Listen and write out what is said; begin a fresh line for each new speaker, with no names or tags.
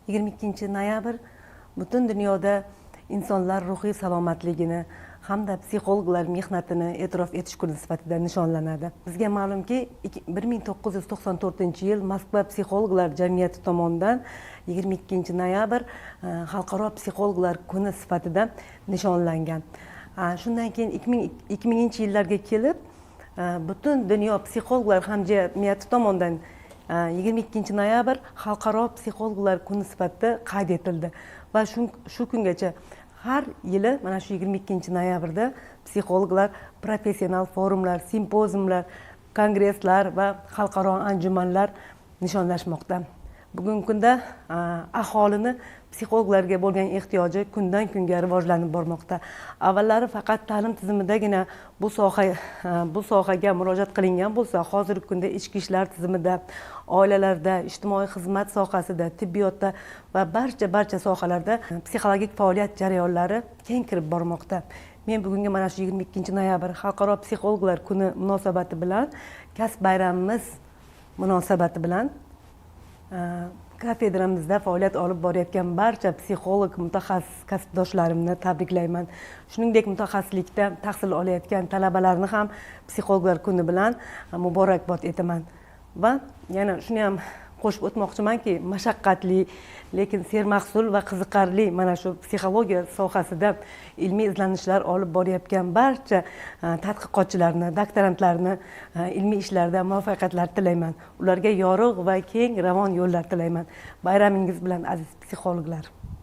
22 noyabr butun dunyoda insonlar ruhiy salomatligini hamda psixologlar mehnatini e'tirof etish kuni sifatida nishonlanadi. Bizga ma'lumki, 1994-yil Moskva psixologlar jamiyati tomonidan 22 noyabr xalqaro psixologlar kuni sifatida nishonlangan. Shundan keyin 2000-yillarga kelib butun dunyo psixologlar hamjamiyati tomonidan 22 noyabr xalqaro psixologlar kuni sifatida qayd etildi va shu kungacha har yili mana shu 22 noyabrda psixologlar professional forumlar, simpoziumlar, kongresslar va xalqaro anjumanlar nishonlashmoqda. Bugungi kunda aholini psixologlarga bo'lgan ehtiyoji kundan kunga rivojlanib bormoqda. Avvallari faqat ta'lim tizimidagina bu sohaga murojaat qilingan bo'lsa, hozirgi kunda ichki ishlar tizimida, oilalarda, ijtimoiy xizmat sohasida, tibbiyotda va barcha sohalarda psixologik faoliyat jarayonlari keng kirib bormoqda. Men bugungi mana shu 22 noyabr xalqaro psixologlar kuni munosabati bilan, kasb bayramimiz munosabati bilan kafedramizda faoliyat olib borayotgan barcha psixolog mutaxassis kasbdoshlarimni tabriklayman. Shuningdek, mutaxassislikda tahsil olayotgan talabalarni ham psixologlar kuni bilan muborakbod etaman. Va yana shuni ham qo'shib o'tmoqchimanki, mashaqqatli, lekin sermahsul va qiziqarli mana shu psixologiya sohasida ilmiy izlanishlar olib borayotgan barcha tadqiqotchilarni, doktorantlarni ilmiy ishlarida muvaffaqiyatlar tilayman. Ularga yorug' va keng ravon yo'llar tilayman. Bayramingiz bilan aziz psixologlar.